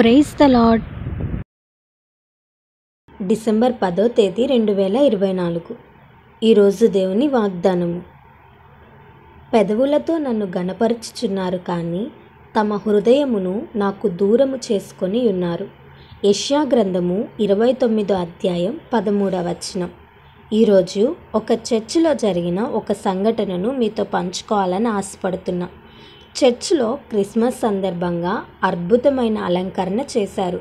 Praise the lord. December 10వ తేదీ 2024. ఈరోజు దేవుని వాగ్దానము. పెదవులతో నన్ను గణపరచుచున్నారు కానీ తమ హృదయమును నాకు దూరము చేసుకొని ఉన్నారు. యెషయా గ్రంథము 29వ అధ్యాయం 13వ వచనం. ఈరోజు ఒక చర్చిలో జరిగిన ఒక సంఘటనను మీతో పంచుకోవాలని ఆశపడుతున్నా. చర్చిలో క్రిస్మస్ సందర్భంగా అద్భుతమైన అలంకరణ చేశారు.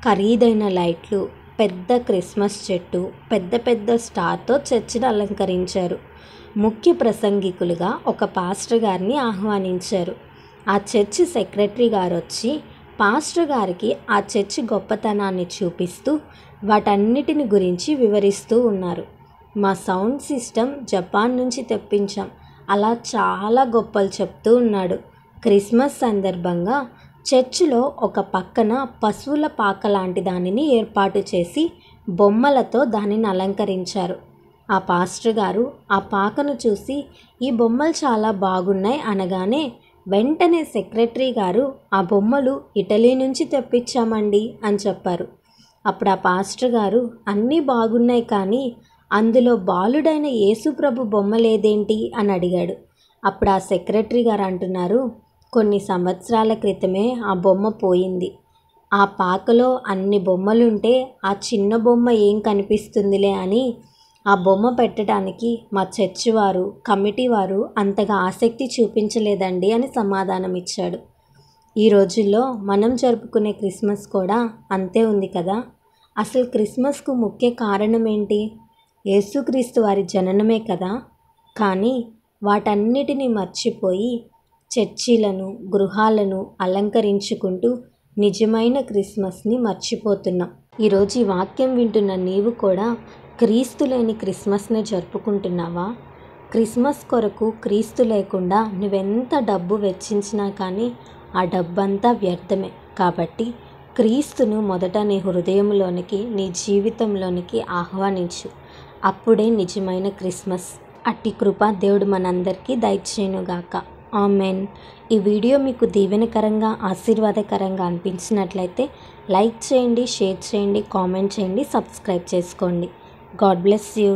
ఖరీదైన లైట్లు, పెద్ద క్రిస్మస్ చెట్టు, పెద్ద పెద్ద స్టార్తో చర్చిని అలంకరించారు. ముఖ్య ప్రసంగికులుగా ఒక పాస్టర్ గారిని ఆహ్వానించారు. ఆ చర్చి సెక్రటరీ గారు వచ్చి పాస్టర్ గారికి ఆ చర్చి గొప్పతనాన్ని చూపిస్తూ వాటన్నిటిని గురించి వివరిస్తూ ఉన్నారు. మా సౌండ్ సిస్టమ్ జపాన్ నుంచి తెప్పించాం, అలా చాలా గొప్పలు చెప్తూ ఉన్నాడు. క్రిస్మస్ సందర్భంగా చర్చిలో ఒక పక్కన పశువుల పాక లాంటి దానిని ఏర్పాటు చేసి బొమ్మలతో దానిని అలంకరించారు. ఆ పాస్టర్ గారు ఆ పాకను చూసి ఈ బొమ్మలు చాలా బాగున్నాయి అనగానే వెంటనే సెక్రటరీ గారు ఆ బొమ్మలు ఇటలీ నుంచి తెప్పించామండి అని చెప్పారు. అప్పుడు ఆ పాస్టర్ గారు అన్నీ బాగున్నాయి కానీ అందులో బాలుడైన యేసుప్రభు బొమ్మ లేదేంటి అని అడిగాడు. అప్పుడు ఆ సెక్రటరీ గారు అంటున్నారు, కొన్ని సంవత్సరాల క్రితమే ఆ బొమ్మ పోయింది. ఆ పాకలో అన్ని బొమ్మలుంటే ఆ చిన్న బొమ్మ ఏం కనిపిస్తుందిలే అని ఆ బొమ్మ పెట్టడానికి మా చర్చి వారు, కమిటీ వారు అంతగా ఆసక్తి చూపించలేదండి అని సమాధానం ఇచ్చాడు. ఈ రోజుల్లో మనం జరుపుకునే క్రిస్మస్ కూడా అంతే ఉంది కదా. అసలు క్రిస్మస్కు ముఖ్య కారణం ఏంటి? యేసుక్రీస్తు వారి జననమే కదా. కానీ వాటన్నిటిని మర్చిపోయి చర్చిలను, గృహాలను అలంకరించుకుంటూ నిజమైన క్రిస్మస్ని మర్చిపోతున్నాం. ఈరోజు ఈ వాక్యం వింటున్న నీవు కూడా క్రీస్తు లేని క్రిస్మస్ని జరుపుకుంటున్నావా? క్రిస్మస్ కొరకు క్రీస్తు లేకుండా నువ్వెంత డబ్బు వెచ్చించినా కానీ ఆ డబ్బంతా వ్యర్థమే. కాబట్టి క్రీస్తును మొదట నీ హృదయంలోనికి, నీ జీవితంలోనికి ఆహ్వానించు. అప్పుడే నిజమైన క్రిస్మస్. అట్టి కృప దేవుడు మనందరికీ దయచేయునుగాక. ఆమెన్. ఈ వీడియో మీకు దీవెనకరంగా, ఆశీర్వాదకరంగా అనిపించినట్లయితే లైక్ చేయండి, షేర్ చేయండి, కామెంట్ చేయండి, సబ్స్క్రైబ్ చేసుకోండి. God bless you.